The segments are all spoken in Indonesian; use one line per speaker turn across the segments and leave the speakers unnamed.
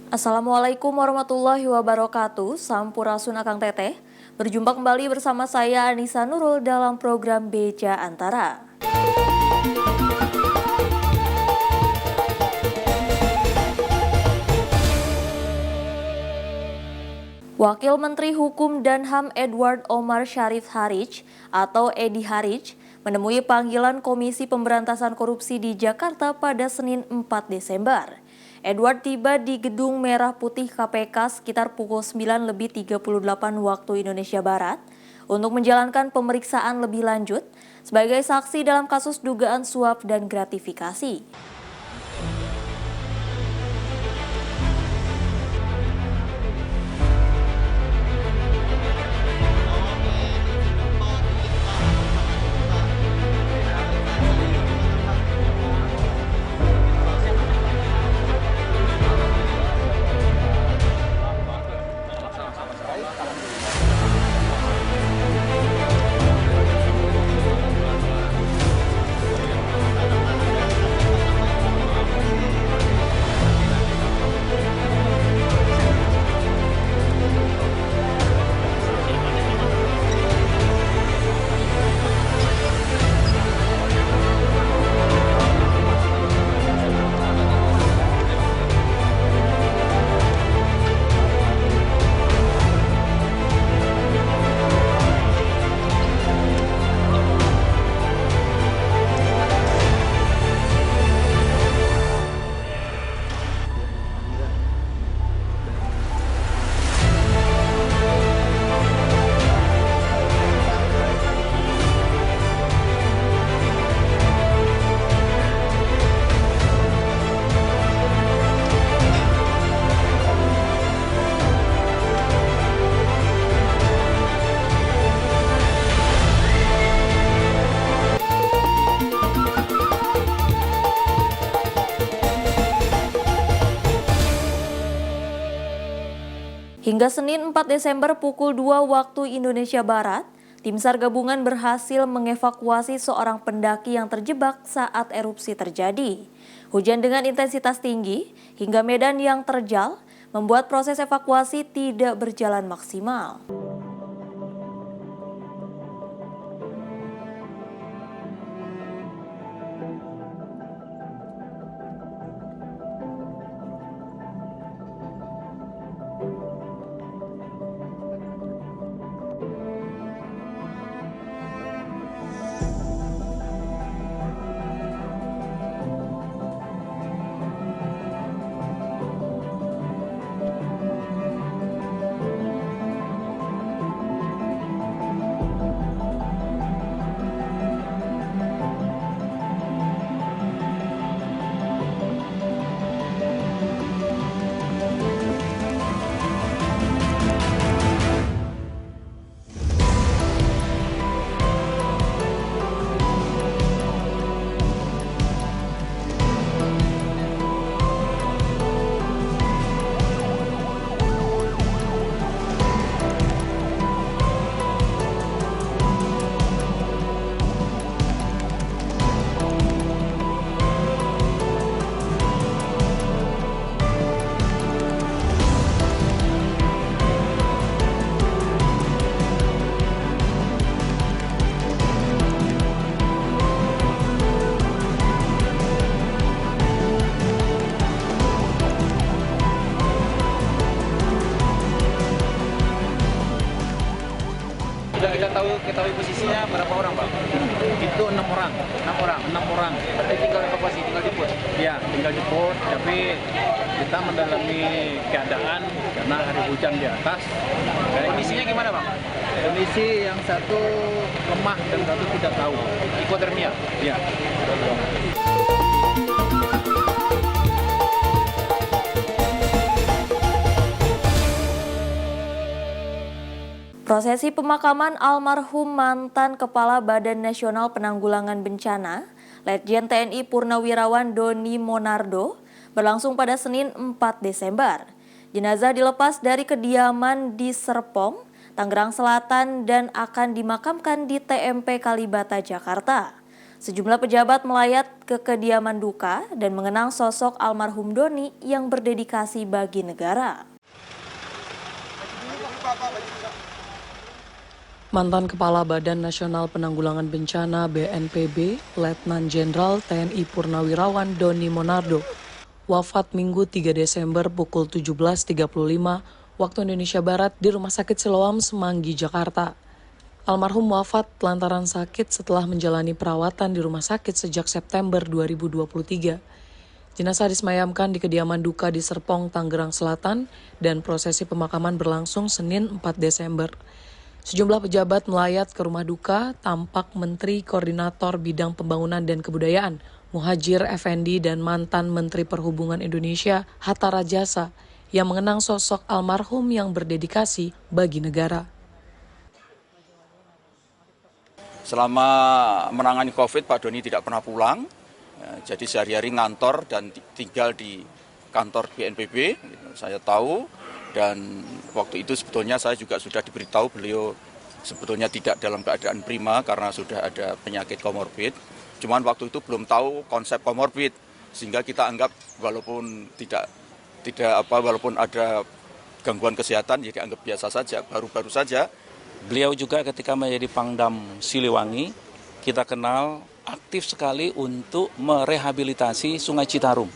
Assalamualaikum warahmatullahi wabarakatuh. Sampurasun Akang Teteh. Berjumpa kembali bersama saya Anissa Nurul dalam program Beja Antara. Wakil Menteri Hukum dan HAM Edward Omar Syarif Harij atau Edi Harij menemui panggilan Komisi Pemberantasan Korupsi di Jakarta pada Senin 4 Desember. Edward tiba di Gedung Merah Putih KPK sekitar pukul 9.38 waktu Indonesia Barat untuk menjalankan pemeriksaan lebih lanjut sebagai saksi dalam kasus dugaan suap dan gratifikasi. Hingga Senin 4 Desember pukul 2 waktu Indonesia Barat, tim SAR gabungan berhasil mengevakuasi seorang pendaki yang terjebak saat erupsi terjadi. Hujan dengan intensitas tinggi hingga medan yang terjal membuat proses evakuasi tidak berjalan maksimal.
Sudah kita ketahui posisinya berapa orang, Bang?
Itu enam orang.
Berarti tinggal evakuasi, tinggal jemput.
Ya, tinggal jemput. Tapi kita mendalami keadaan karena hari hujan di atas.
Kondisinya gimana, Bang?
Kondisi yang satu lemah dan satu tidak tahu.
Hipotermia.
Ya.
Prosesi pemakaman almarhum mantan Kepala Badan Nasional Penanggulangan Bencana, Letjen TNI Purnawirawan Doni Monardo, berlangsung pada Senin 4 Desember. Jenazah dilepas dari kediaman di Serpong, Tangerang Selatan dan akan dimakamkan di TMP Kalibata, Jakarta. Sejumlah pejabat melayat ke kediaman duka dan mengenang sosok almarhum Doni yang berdedikasi bagi negara.
Mantan Kepala Badan Nasional Penanggulangan Bencana BNPB, Letnan Jenderal TNI Purnawirawan Doni Monardo, wafat Minggu 3 Desember pukul 17.35 waktu Indonesia Barat di Rumah Sakit Siloam, Semanggi, Jakarta. Almarhum wafat lantaran sakit setelah menjalani perawatan di rumah sakit sejak September 2023. Jenazah disemayamkan di kediaman duka di Serpong, Tangerang Selatan, dan prosesi pemakaman berlangsung Senin 4 Desember. Sejumlah pejabat melayat ke rumah duka, tampak Menteri Koordinator Bidang Pembangunan dan Kebudayaan, Muhadjir Effendi, dan mantan Menteri Perhubungan Indonesia, Hatta Rajasa, yang mengenang sosok almarhum yang berdedikasi bagi negara.
Selama menangani COVID, Pak Doni tidak pernah pulang, jadi sehari-hari ngantor dan tinggal di kantor BNPB, saya tahu, dan waktu itu sebetulnya saya juga sudah diberitahu beliau sebetulnya tidak dalam keadaan prima karena sudah ada penyakit komorbid, cuman waktu itu belum tahu konsep komorbid, sehingga kita anggap walaupun walaupun ada gangguan kesehatan, jadi anggap biasa saja, baru-baru saja.
Beliau juga ketika menjadi Pangdam Siliwangi, kita kenal aktif sekali untuk merehabilitasi Sungai Citarum.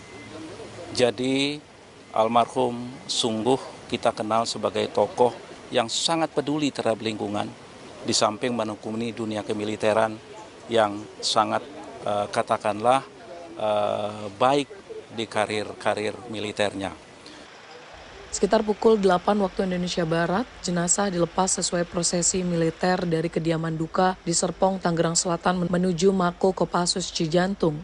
Jadi almarhum sungguh kita kenal sebagai tokoh yang sangat peduli terhadap lingkungan, di samping menekuni dunia kemiliteran yang sangat katakanlah baik di karir militernya.
Sekitar pukul 8 waktu Indonesia Barat, jenazah dilepas sesuai prosesi militer dari kediaman duka di Serpong, Tangerang Selatan menuju Mako Kopassus Cijantung.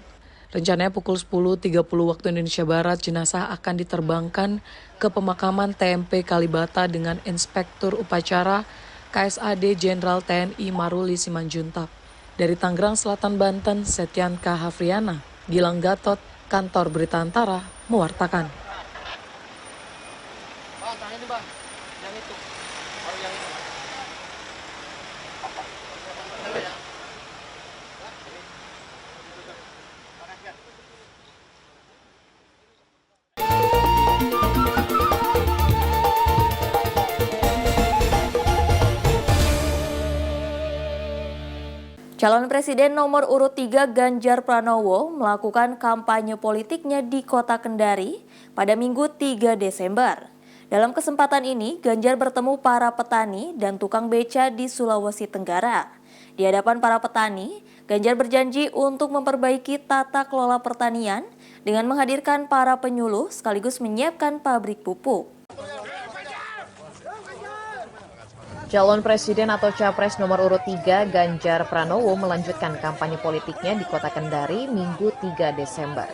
Rencananya pukul 10.30 waktu Indonesia Barat, jenazah akan diterbangkan ke pemakaman TMP Kalibata dengan Inspektur Upacara KSAD Jenderal TNI Maruli Simanjuntak. Dari Tangerang Selatan, Banten, Setyanka Hafriana, Gilang Gatot, Kantor Berita Antara, mewartakan.
Calon Presiden nomor urut 3 Ganjar Pranowo melakukan kampanye politiknya di Kota Kendari pada Minggu 3 Desember. Dalam kesempatan ini, Ganjar bertemu para petani dan tukang beca di Sulawesi Tenggara. Di hadapan para petani, Ganjar berjanji untuk memperbaiki tata kelola pertanian dengan menghadirkan para penyuluh sekaligus menyiapkan pabrik pupuk.
Calon Presiden atau Capres nomor urut 3 Ganjar Pranowo melanjutkan kampanye politiknya di Kota Kendari Minggu 3 Desember.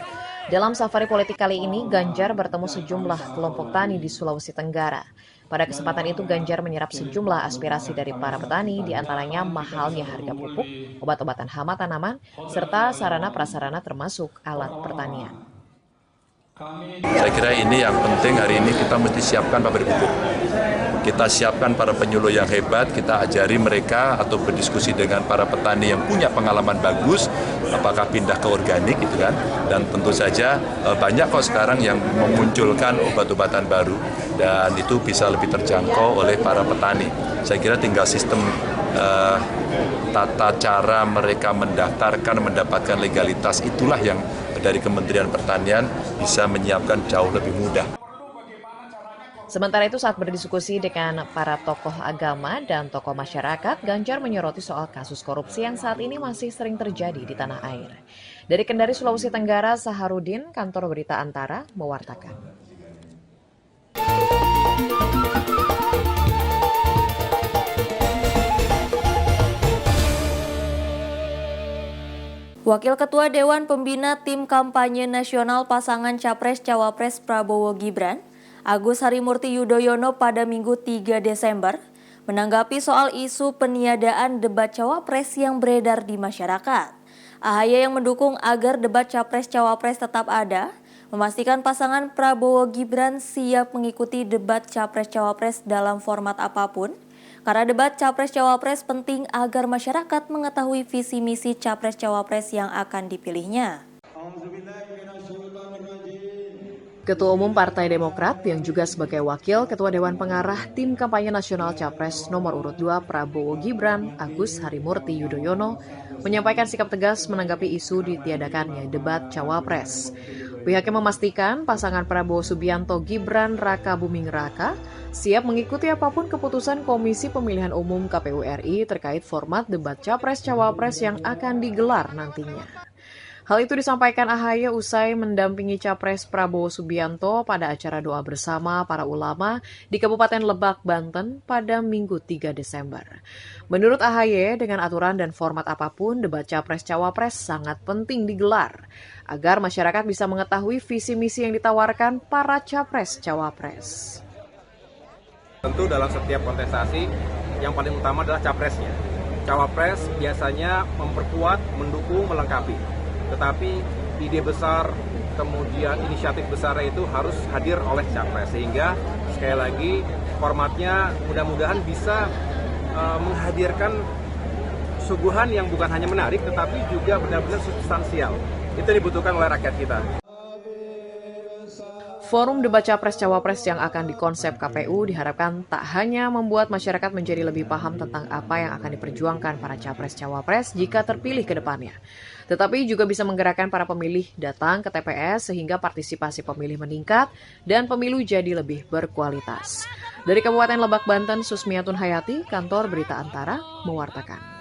Dalam safari politik kali ini, Ganjar bertemu sejumlah kelompok tani di Sulawesi Tenggara. Pada kesempatan itu, Ganjar menyerap sejumlah aspirasi dari para petani, diantaranya mahalnya harga pupuk, obat-obatan hama tanaman, serta sarana-prasarana termasuk alat pertanian.
Saya kira ini yang penting hari ini kita mesti siapkan pabrik pupuk. Kita siapkan para penyuluh yang hebat, kita ajari mereka atau berdiskusi dengan para petani yang punya pengalaman bagus, apakah pindah ke organik gitu kan. Dan tentu saja banyak kok sekarang yang memunculkan obat-obatan baru dan itu bisa lebih terjangkau oleh para petani. Saya kira tinggal sistem tata cara mereka mendaftarkan, mendapatkan legalitas, itulah yang dari Kementerian Pertanian bisa menyiapkan jauh lebih mudah.
Sementara itu saat berdiskusi dengan para tokoh agama dan tokoh masyarakat, Ganjar menyoroti soal kasus korupsi yang saat ini masih sering terjadi di tanah air. Dari Kendari, Sulawesi Tenggara, Saharudin, Kantor Berita Antara, mewartakan.
Wakil Ketua Dewan Pembina Tim Kampanye Nasional Pasangan Capres-Cawapres Prabowo Gibran, Agus Harimurti Yudhoyono pada Minggu 3 Desember, menanggapi soal isu peniadaan debat Cawapres yang beredar di masyarakat. AHY yang mendukung agar debat Capres-Cawapres tetap ada, memastikan pasangan Prabowo Gibran siap mengikuti debat Capres-Cawapres dalam format apapun, Karena debat Capres-Cawapres penting agar masyarakat mengetahui visi misi Capres-Cawapres yang akan dipilihnya.
Ketua Umum Partai Demokrat yang juga sebagai Wakil Ketua Dewan Pengarah Tim Kampanye Nasional Capres nomor urut 2 Prabowo Gibran, Agus Harimurti Yudhoyono, menyampaikan sikap tegas menanggapi isu ditiadakannya debat Cawapres. Pihaknya memastikan pasangan Prabowo Subianto Gibran Raka Buming Raka siap mengikuti apapun keputusan Komisi Pemilihan Umum KPU RI terkait format debat Capres-Cawapres yang akan digelar nantinya. Hal itu disampaikan AHY usai mendampingi Capres Prabowo Subianto pada acara doa bersama para ulama di Kabupaten Lebak, Banten pada Minggu 3 Desember. Menurut AHY, dengan aturan dan format apapun, debat Capres-Cawapres sangat penting digelar agar masyarakat bisa mengetahui visi misi yang ditawarkan para Capres-Cawapres.
Tentu dalam setiap kontestasi, yang paling utama adalah Capresnya. Cawapres biasanya memperkuat, mendukung, melengkapi. Tetapi ide besar, kemudian inisiatif besar itu harus hadir oleh Capres. Sehingga sekali lagi formatnya mudah-mudahan bisa menghadirkan suguhan yang bukan hanya menarik tetapi juga benar-benar substansial. Itu dibutuhkan oleh rakyat kita.
Forum debat Capres-Cawapres yang akan dikonsep KPU diharapkan tak hanya membuat masyarakat menjadi lebih paham tentang apa yang akan diperjuangkan para Capres-Cawapres jika terpilih ke depannya, tetapi juga bisa menggerakkan para pemilih datang ke TPS sehingga partisipasi pemilih meningkat dan pemilu jadi lebih berkualitas. Dari Kabupaten Lebak, Banten, Susmiatun Hayati, Kantor Berita Antara, mewartakan.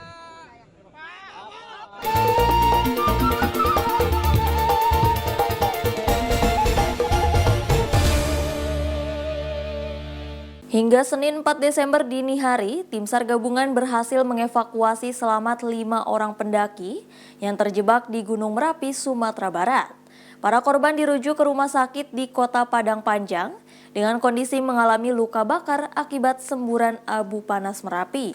Hingga Senin 4 Desember dini hari, tim SAR gabungan berhasil mengevakuasi selamat 5 orang pendaki yang terjebak di Gunung Merapi, Sumatera Barat. Para korban dirujuk ke rumah sakit di Kota Padang Panjang dengan kondisi mengalami luka bakar akibat semburan abu panas Merapi.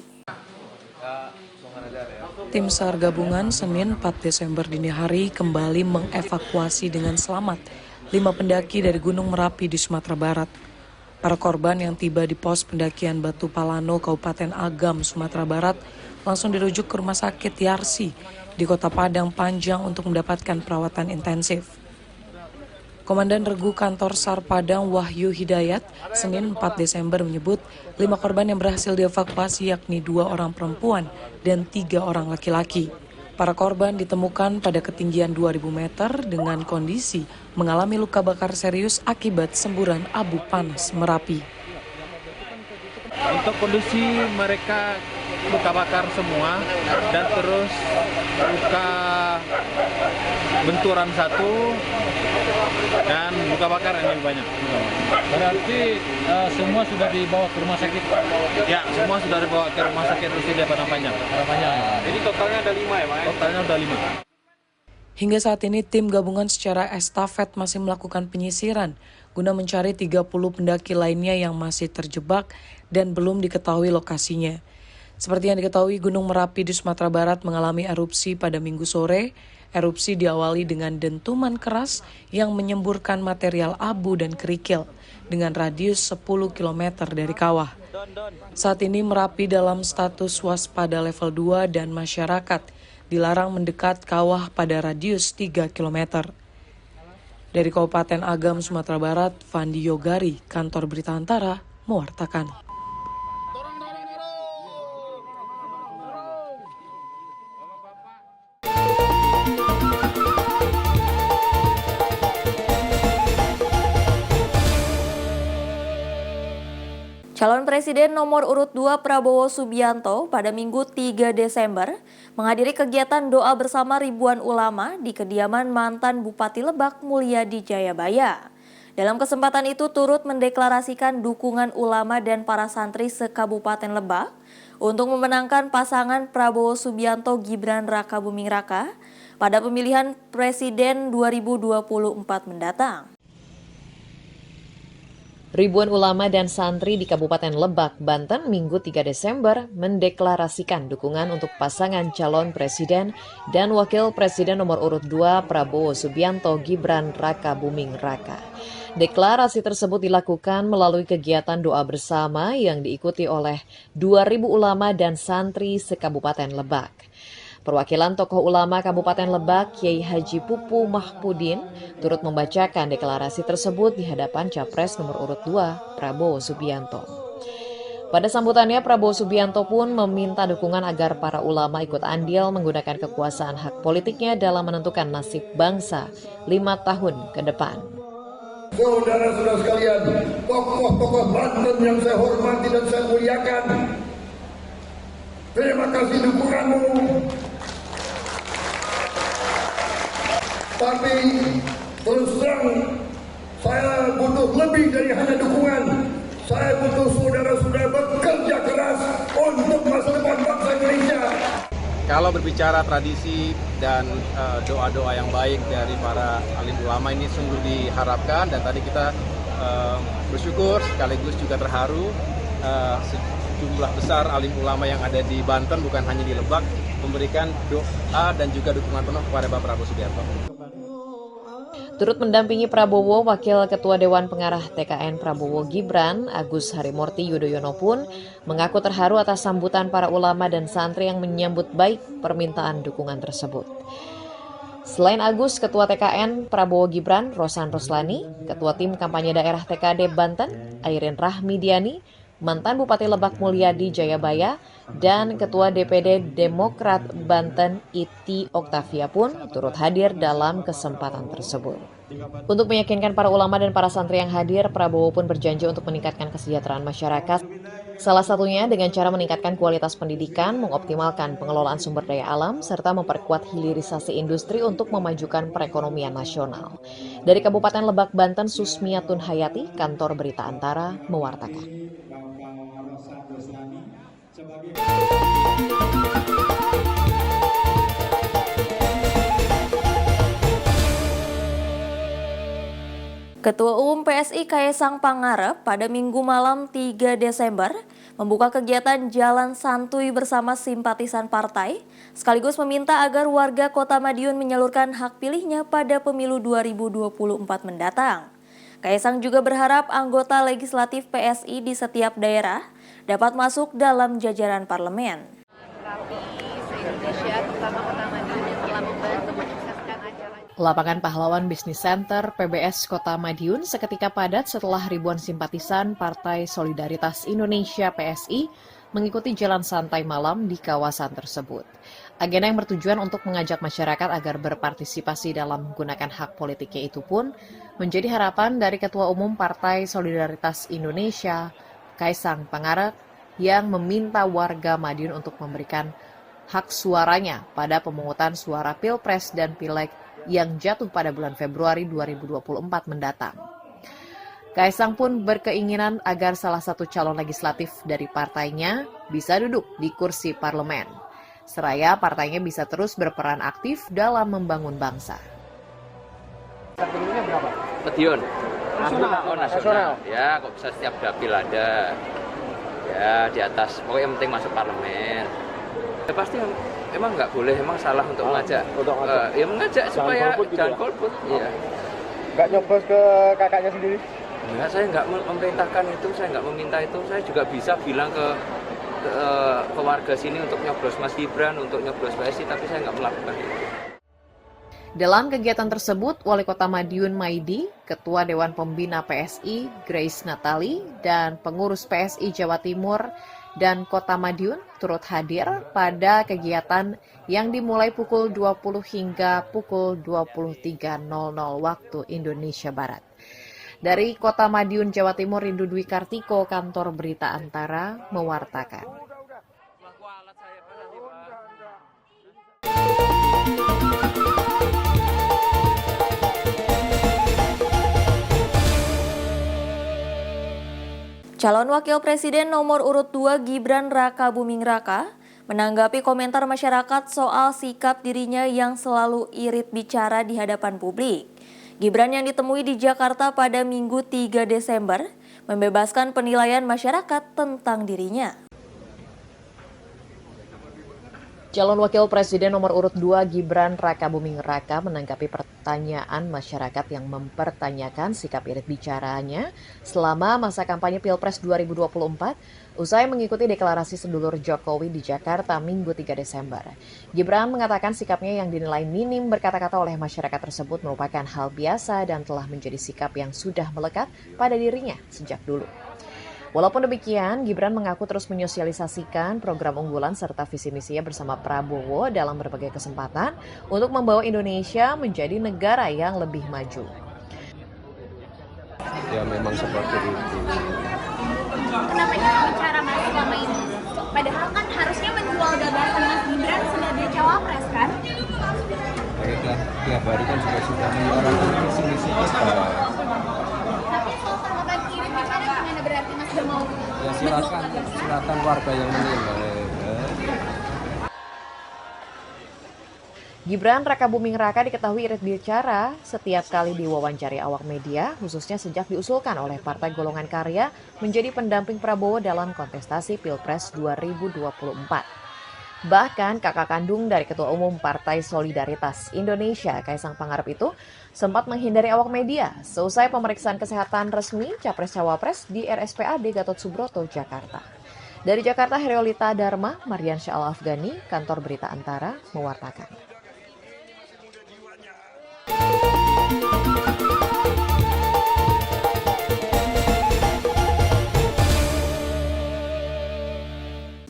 Tim SAR gabungan Senin 4 Desember dini hari kembali mengevakuasi dengan selamat 5 pendaki dari Gunung Merapi di Sumatera Barat. Para korban yang tiba di pos pendakian Batu Palano, Kabupaten Agam, Sumatera Barat langsung dirujuk ke Rumah Sakit Yarsi di Kota Padang Panjang untuk mendapatkan perawatan intensif. Komandan Regu Kantor SAR Padang Wahyu Hidayat Senin 4 Desember menyebut 5 korban yang berhasil dievakuasi yakni 2 orang perempuan dan 3 orang laki-laki. Para korban ditemukan pada ketinggian 2.000 meter dengan kondisi mengalami luka bakar serius akibat semburan abu panas Merapi.
Untuk kondisi mereka luka bakar semua dan terus luka benturan 1 dan luka bakar yang lebih banyak.
Berarti semua sudah dibawa ke rumah sakit?
Ya, semua sudah dibawa ke rumah sakit RSUD Padang Panjang.
Jadi totalnya ada 5 ya, Pak?
Totalnya ada 5.
Hingga saat ini tim gabungan secara estafet masih melakukan penyisiran guna mencari 30 pendaki lainnya yang masih terjebak dan belum diketahui lokasinya. Seperti yang diketahui, Gunung Merapi di Sumatera Barat mengalami erupsi pada Minggu sore. Erupsi diawali dengan dentuman keras yang menyemburkan material abu dan kerikil dengan radius 10 km dari kawah. Saat ini Merapi dalam status waspada level 2 dan masyarakat dilarang mendekat kawah pada radius 3 km. Dari Kabupaten Agam, Sumatera Barat, Fandi Yogari, Kantor Berita Antara, mewartakan.
Calon Presiden nomor urut 2 Prabowo Subianto pada Minggu 3 Desember menghadiri kegiatan doa bersama ribuan ulama di kediaman mantan Bupati Lebak Mulyadi Jayabaya. Dalam kesempatan itu turut mendeklarasikan dukungan ulama dan para santri se-Kabupaten Lebak untuk memenangkan pasangan Prabowo Subianto Gibran Raka Buming Raka pada pemilihan Presiden 2024 mendatang.
Ribuan ulama dan santri di Kabupaten Lebak, Banten, Minggu 3 Desember mendeklarasikan dukungan untuk pasangan calon presiden dan wakil presiden nomor urut 2 Prabowo Subianto Gibran Raka Buming Raka. Deklarasi tersebut dilakukan melalui kegiatan doa bersama yang diikuti oleh 2.000 ulama dan santri se-Kabupaten Lebak. Perwakilan tokoh ulama Kabupaten Lebak, Kiai Haji Pupu Mahpudin, turut membacakan deklarasi tersebut di hadapan Capres nomor urut 2, Prabowo Subianto. Pada sambutannya, Prabowo Subianto pun meminta dukungan agar para ulama ikut andil menggunakan kekuasaan hak politiknya dalam menentukan nasib bangsa 5 tahun ke depan.
Saudara-saudara sekalian, tokoh-tokoh Banten yang saya hormati dan saya muliakan, terima kasih dukunganmu. Tapi terus terang, saya butuh lebih dari hanya dukungan. Saya butuh saudara-saudara bekerja keras untuk masa depan bangsa Indonesia.
Kalau berbicara tradisi dan doa-doa yang baik dari para alim ulama ini sungguh diharapkan, dan tadi kita bersyukur sekaligus juga terharu sejumlah besar alim ulama yang ada di Banten, bukan hanya di Lebak, memberikan doa dan juga dukungan penuh kepada Bapak Prabowo Subianto.
Turut mendampingi Prabowo, Wakil Ketua Dewan Pengarah TKN Prabowo Gibran, Agus Harimurti Yudhoyono pun mengaku terharu atas sambutan para ulama dan santri yang menyambut baik permintaan dukungan tersebut. Selain Agus, Ketua TKN Prabowo Gibran, Rosan Roslani, Ketua Tim Kampanye Daerah TKD Banten, Airin Rahmidiani, mantan Bupati Lebak Mulyadi Jayabaya, dan Ketua DPD Demokrat Banten Iti Oktavia pun turut hadir dalam kesempatan tersebut. Untuk meyakinkan para ulama dan para santri yang hadir, Prabowo pun berjanji untuk meningkatkan kesejahteraan masyarakat. Salah satunya dengan cara meningkatkan kualitas pendidikan, mengoptimalkan pengelolaan sumber daya alam, serta memperkuat hilirisasi industri untuk memajukan perekonomian nasional. Dari Kabupaten Lebak, Banten, Susmiatun Hayati, Kantor Berita Antara, mewartakan.
Ketua Umum PSI Kaesang Pangarep pada Minggu malam 3 Desember membuka kegiatan Jalan Santuy bersama simpatisan partai, sekaligus meminta agar warga Kota Madiun menyalurkan hak pilihnya pada pemilu 2024 mendatang. Kaesang juga berharap anggota legislatif PSI di setiap daerah dapat masuk dalam jajaran parlemen.
Lapangan Pahlawan Business Center PBS Kota Madiun seketika padat setelah ribuan simpatisan Partai Solidaritas Indonesia PSI mengikuti jalan santai malam di kawasan tersebut. Agenda yang bertujuan untuk mengajak masyarakat agar berpartisipasi dalam menggunakan hak politiknya itu pun menjadi harapan dari Ketua Umum Partai Solidaritas Indonesia, Kaesang Pangarep, yang meminta warga Madiun untuk memberikan hak suaranya pada pemungutan suara Pilpres dan Pileg yang jatuh pada bulan Februari 2024 mendatang. Kaesang pun berkeinginan agar salah satu calon legislatif dari partainya bisa duduk di kursi parlemen, seraya partainya bisa terus berperan aktif dalam membangun bangsa.
Madiun. Nasional. Ya, kok bisa setiap dapil ada. Ya, di atas. Pokoknya yang penting masuk parlemen. Ya pasti emang nggak boleh, emang salah untuk mengajak. Ya mengajak supaya jangan golput. Iya.
Nggak nyoblos ke kakaknya sendiri?
Enggak, saya nggak memerintahkan itu, saya nggak meminta itu. Saya juga bisa bilang ke warga sini untuk nyoblos Mas Gibran, untuk nyoblos PSI, tapi saya nggak melakukan itu.
Dalam kegiatan tersebut, Wali Kota Madiun Maidi, Ketua Dewan Pembina PSI Grace Natali, dan pengurus PSI Jawa Timur dan Kota Madiun turut hadir pada kegiatan yang dimulai pukul 20 hingga pukul 23.00 waktu Indonesia Barat. Dari Kota Madiun, Jawa Timur, Rindu Dwi Kartiko, Kantor Berita Antara, mewartakan.
Calon Wakil Presiden nomor urut 2 Gibran Raka Buming Raka menanggapi komentar masyarakat soal sikap dirinya yang selalu irit bicara di hadapan publik. Gibran yang ditemui di Jakarta pada Minggu 3 Desember membebaskan penilaian masyarakat tentang dirinya.
Calon Wakil Presiden nomor urut 2 Gibran Rakabuming Raka menanggapi pertanyaan masyarakat yang mempertanyakan sikap irit bicaranya selama masa kampanye Pilpres 2024 usai mengikuti deklarasi sedulur Jokowi di Jakarta Minggu 3 Desember. Gibran mengatakan sikapnya yang dinilai minim berkata-kata oleh masyarakat tersebut merupakan hal biasa dan telah menjadi sikap yang sudah melekat pada dirinya sejak dulu. Walaupun demikian, Gibran mengaku terus menyosialisasikan program unggulan serta visi misinya bersama Prabowo dalam berbagai kesempatan untuk membawa Indonesia menjadi negara yang lebih maju.
Ya memang seperti itu.
Kenapa kita bicara Mas selama ini? Padahal kan harusnya menjual gagasan Mas Gibran sebagai cawapres kan?
Mereka tiap hari kan sudah menyuarakan visi misi kita.
Tapi soal permohonan kirim gimana berarti Mas bermau?
Ya silakan warga yang menilai.
Gibran Rakabuming Raka diketahui irit bicara setiap kali diwawancari awak media, khususnya sejak diusulkan oleh Partai Golongan Karya menjadi pendamping Prabowo dalam kontestasi Pilpres 2024. Bahkan kakak kandung dari Ketua Umum Partai Solidaritas Indonesia, Kaisang Pangarep itu sempat menghindari awak media seusai pemeriksaan kesehatan resmi Capres-Cawapres di RSPAD Gatot Subroto, Jakarta. Dari Jakarta, Heriolita Dharma, Mardiansyah Al-Afghani, Kantor Berita Antara, mewartakan.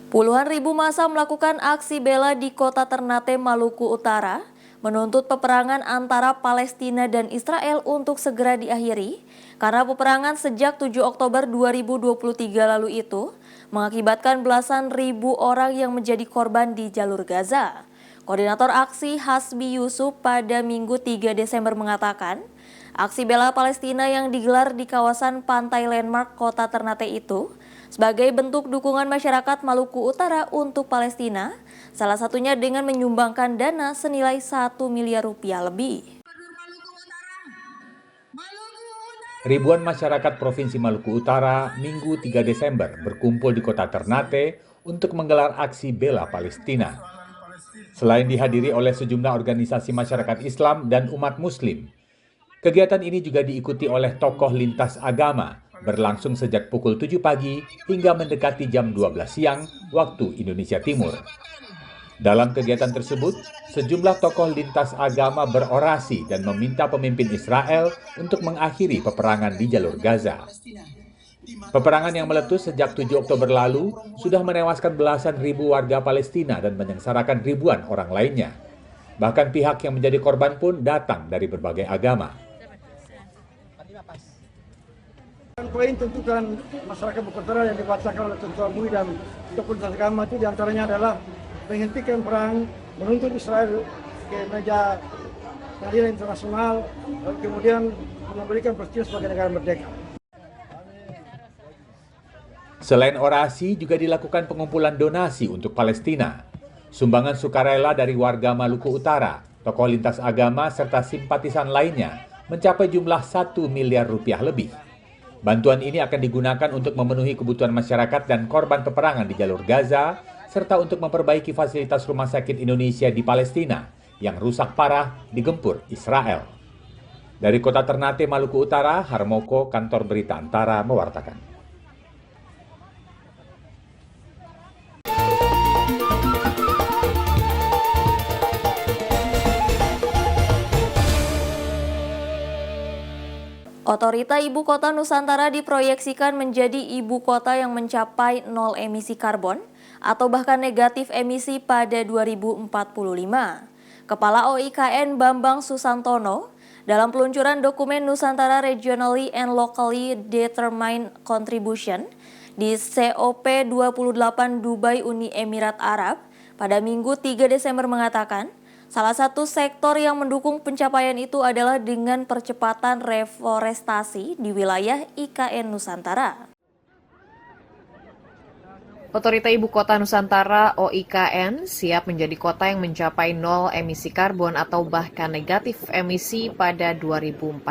Puluhan ribu massa melakukan aksi bela di kota Ternate, Maluku Utara, menuntut peperangan antara Palestina dan Israel untuk segera diakhiri, karena peperangan sejak 7 Oktober 2023 lalu itu mengakibatkan belasan ribu orang yang menjadi korban di jalur Gaza. Koordinator aksi Hasbi Yusuf pada Minggu 3 Desember mengatakan, aksi bela Palestina yang digelar di kawasan Pantai Landmark Kota Ternate itu sebagai bentuk dukungan masyarakat Maluku Utara untuk Palestina, salah satunya dengan menyumbangkan dana senilai 1 miliar rupiah lebih.
Ribuan masyarakat Provinsi Maluku Utara Minggu 3 Desember berkumpul di kota Ternate untuk menggelar aksi bela Palestina. Selain dihadiri oleh sejumlah organisasi masyarakat Islam dan umat Muslim, kegiatan ini juga diikuti oleh tokoh lintas agama, berlangsung sejak pukul 7 pagi hingga mendekati jam 12 siang waktu Indonesia Timur. Dalam kegiatan tersebut, sejumlah tokoh lintas agama berorasi dan meminta pemimpin Israel untuk mengakhiri peperangan di jalur Gaza. Peperangan yang meletus sejak 7 Oktober lalu sudah menewaskan belasan ribu warga Palestina dan menyengsarakan ribuan orang lainnya. Bahkan pihak yang menjadi korban pun datang dari berbagai agama.
Poin tuntutan masyarakat Bukutara yang dibacakan oleh Ketua MUI dan tokoh lintas agama itu diantaranya adalah menghentikan perang, menuntut Israel ke meja pengadilan internasional, dan kemudian memberikan Palestina sebagai negara merdeka.
Selain orasi, juga dilakukan pengumpulan donasi untuk Palestina. Sumbangan sukarela dari warga Maluku Utara, tokoh lintas agama, serta simpatisan lainnya mencapai jumlah 1 miliar rupiah lebih. Bantuan ini akan digunakan untuk memenuhi kebutuhan masyarakat dan korban peperangan di jalur Gaza, serta untuk memperbaiki fasilitas rumah sakit Indonesia di Palestina yang rusak parah digempur Israel. Dari kota Ternate, Maluku Utara, Harmoko, Kantor Berita Antara mewartakan.
Otorita Ibu Kota Nusantara diproyeksikan menjadi ibu kota yang mencapai nol emisi karbon atau bahkan negatif emisi pada 2045. Kepala OIKN Bambang Susantono dalam peluncuran dokumen Nusantara Regionally and Locally Determined Contribution di COP28 Dubai Uni Emirat Arab pada Minggu 3 Desember mengatakan, salah satu sektor yang mendukung pencapaian itu adalah dengan percepatan reforestasi di wilayah IKN Nusantara.
Otorita Ibu Kota Nusantara (OIKN) siap menjadi kota yang mencapai nol emisi karbon atau bahkan negatif emisi pada 2045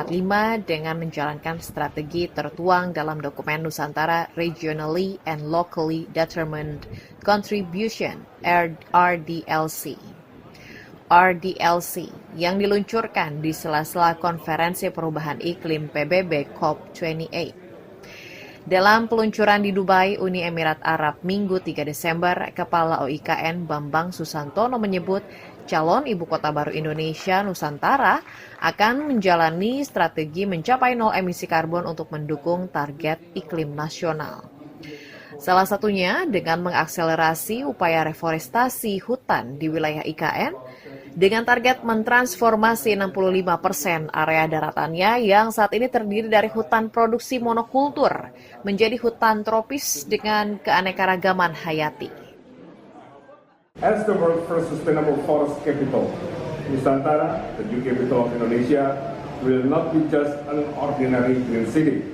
dengan menjalankan strategi tertuang dalam dokumen Nusantara Regionally and Locally Determined Contribution (RDLC) yang diluncurkan di sela-sela Konferensi Perubahan Iklim PBB COP28. Dalam peluncuran di Dubai, Uni Emirat Arab, Minggu 3 Desember, Kepala OIKN Bambang Susantono menyebut calon ibu kota baru Indonesia, Nusantara, akan menjalani strategi mencapai nol emisi karbon untuk mendukung target iklim nasional. Salah satunya dengan mengakselerasi upaya reforestasi hutan di wilayah IKN, dengan target mentransformasi 65% area daratannya yang saat ini terdiri dari hutan produksi monokultur menjadi hutan tropis dengan keanekaragaman hayati.
As the world's first sustainable forest capital, Nusantara, the new capital of Indonesia, will not be just an ordinary green city,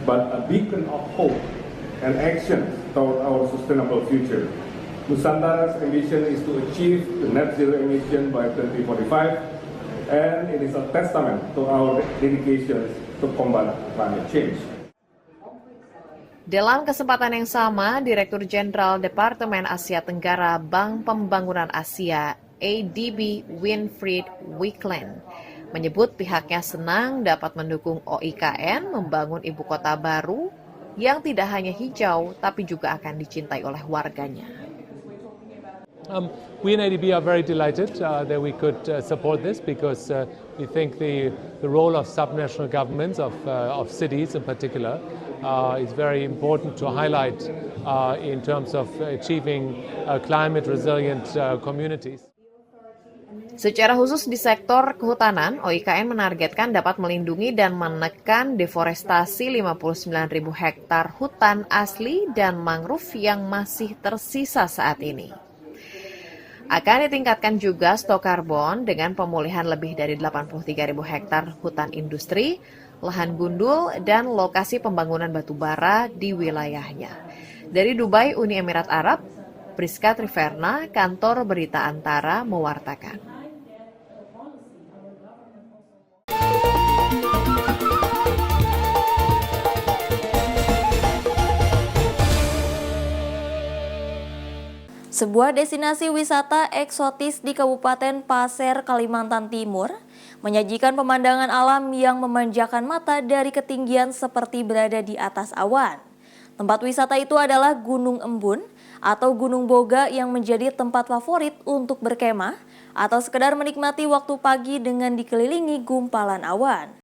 but a beacon of hope and action toward our sustainable future. Nusantara's ambition is to achieve the net zero emission by 2045, and it is a testament to our dedication to combat climate change.
Dalam kesempatan yang sama, Direktur Jenderal Departemen Asia Tenggara Bank Pembangunan Asia ADB Winfried Wicklund menyebut pihaknya senang dapat mendukung OIKN membangun ibu kota baru yang tidak hanya hijau tapi juga akan dicintai oleh warganya.
We in ADB are very delighted that we could support this because we think the role of subnational governments, of cities in particular, is very important to highlight in terms of achieving climate resilient communities.
Secara khusus di sektor kehutanan, OIKN menargetkan dapat melindungi dan menekan deforestasi 59.000 hektar hutan asli dan mangrove yang masih tersisa saat ini. Akan ditingkatkan juga stok karbon dengan pemulihan lebih dari 83.000 hektar hutan industri, lahan gundul, dan lokasi pembangunan batubara di wilayahnya. Dari Dubai, Uni Emirat Arab, Priska Triverna, Kantor Berita Antara mewartakan.
Sebuah destinasi wisata eksotis di Kabupaten Pasir, Kalimantan Timur, menyajikan pemandangan alam yang memanjakan mata dari ketinggian seperti berada di atas awan. Tempat wisata itu adalah Gunung Embun atau Gunung Boga yang menjadi tempat favorit untuk berkemah atau sekedar menikmati waktu pagi dengan dikelilingi gumpalan awan.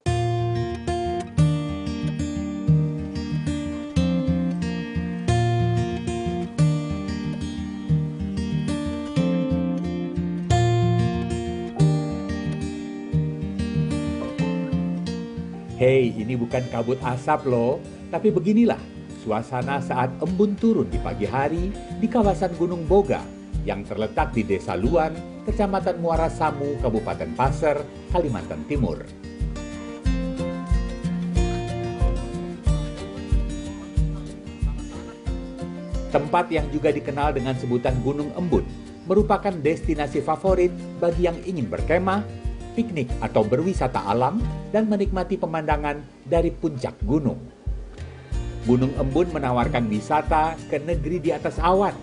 Hei, ini bukan kabut asap loh, tapi beginilah suasana saat embun turun di pagi hari di kawasan Gunung Boga yang terletak di Desa Luan, Kecamatan Muara Samu, Kabupaten Pasir, Kalimantan Timur. Tempat yang juga dikenal dengan sebutan Gunung Embun merupakan destinasi favorit bagi yang ingin berkemah, piknik atau berwisata alam, dan menikmati pemandangan dari puncak gunung. Gunung Embun menawarkan wisata ke negeri di atas awan,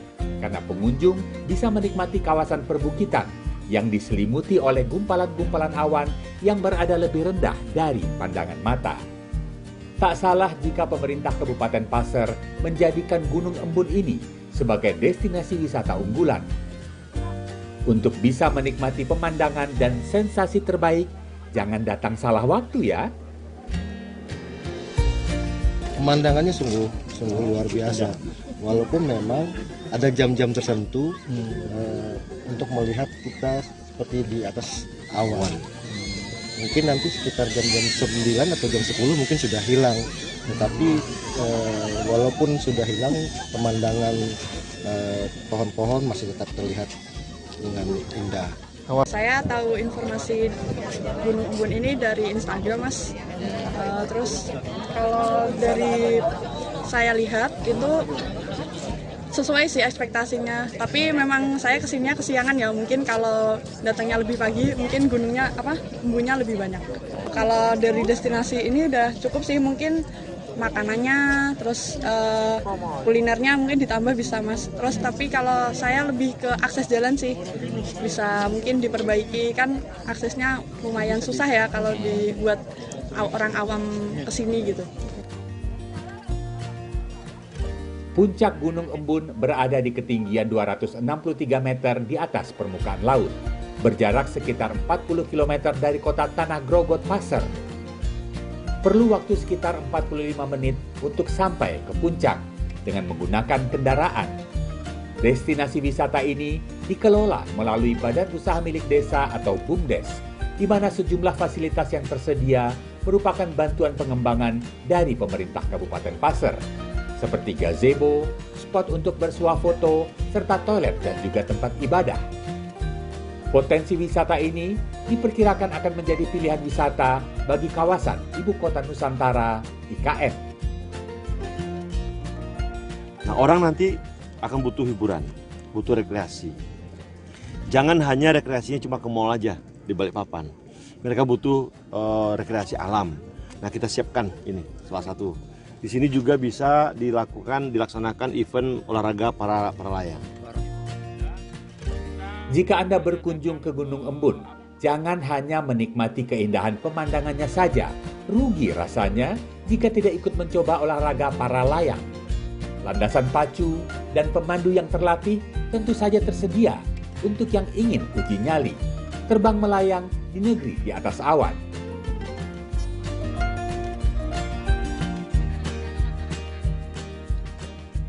karena pengunjung bisa menikmati kawasan perbukitan yang diselimuti oleh gumpalan-gumpalan awan yang berada lebih rendah dari pandangan mata. Tak salah jika pemerintah Kabupaten Pasir menjadikan Gunung Embun ini sebagai destinasi wisata unggulan. Untuk bisa menikmati pemandangan dan sensasi terbaik, jangan datang salah waktu ya.
Pemandangannya sungguh luar biasa. Walaupun memang ada jam-jam tertentu untuk melihat kita seperti di atas awan. Mungkin nanti sekitar jam-jam 9 atau jam 10 mungkin sudah hilang. Tetapi walaupun sudah hilang, pemandangan pohon-pohon masih tetap terlihat dengan indah.
Saya tahu informasi Gunung Embun ini dari Instagram, Mas. Terus kalau dari saya lihat itu sesuai sih ekspektasinya. Tapi memang saya kesininya kesiangan ya. Mungkin kalau datangnya lebih pagi, mungkin embunnya lebih banyak. Kalau dari destinasi ini udah cukup sih, mungkin makanannya, terus kulinernya mungkin ditambah bisa Mas. Terus tapi kalau saya lebih ke akses jalan sih, bisa mungkin diperbaiki, kan aksesnya lumayan susah ya kalau dibuat orang awam kesini gitu.
Puncak Gunung Embun berada di ketinggian 263 meter di atas permukaan laut, berjarak sekitar 40 km dari kota Tanah Grogot, Pasir. Perlu waktu sekitar 45 menit untuk sampai ke puncak dengan menggunakan kendaraan. Destinasi wisata ini dikelola melalui Badan Usaha Milik Desa atau BUMDes, di mana sejumlah fasilitas yang tersedia merupakan bantuan pengembangan dari pemerintah Kabupaten Pasir, seperti gazebo, spot untuk bersuah foto, serta toilet dan juga tempat ibadah. Potensi wisata ini diperkirakan akan menjadi pilihan wisata bagi kawasan Ibu Kota Nusantara IKN.
Nah, orang nanti akan butuh hiburan, butuh rekreasi. Jangan hanya rekreasinya cuma ke mall aja di Balikpapan. Mereka butuh rekreasi alam. Nah, kita siapkan ini salah satu. Di sini juga bisa dilaksanakan event olahraga para layang.
Jika Anda berkunjung ke Gunung Embun, jangan hanya menikmati keindahan pemandangannya saja. Rugi rasanya jika tidak ikut mencoba olahraga para layang. Landasan pacu dan pemandu yang terlatih tentu saja tersedia untuk yang ingin uji nyali, terbang melayang di negeri di atas awan.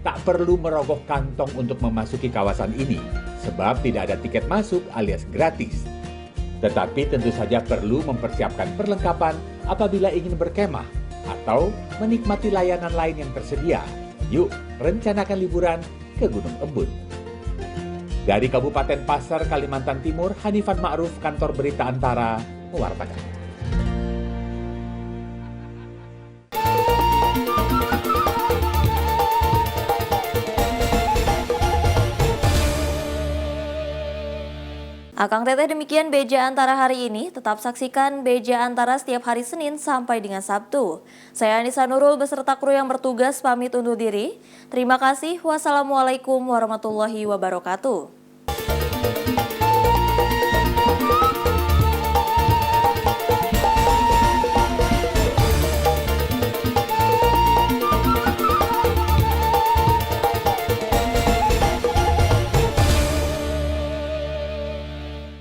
Tak perlu merogoh kantong untuk memasuki kawasan ini, sebab tidak ada tiket masuk alias gratis. Tetapi tentu saja perlu mempersiapkan perlengkapan apabila ingin berkemah atau menikmati layanan lain yang tersedia. Yuk, rencanakan liburan ke Gunung Embun. Dari Kabupaten Pasir, Kalimantan Timur, Hanifan Ma'ruf, Kantor Berita Antara, mewartakan.
Akang Teteh, demikian Beja Antara hari ini. Tetap saksikan Beja Antara setiap hari Senin sampai dengan Sabtu. Saya Anissa Nurul beserta kru yang bertugas pamit undur diri. Terima kasih. Wassalamualaikum warahmatullahi wabarakatuh.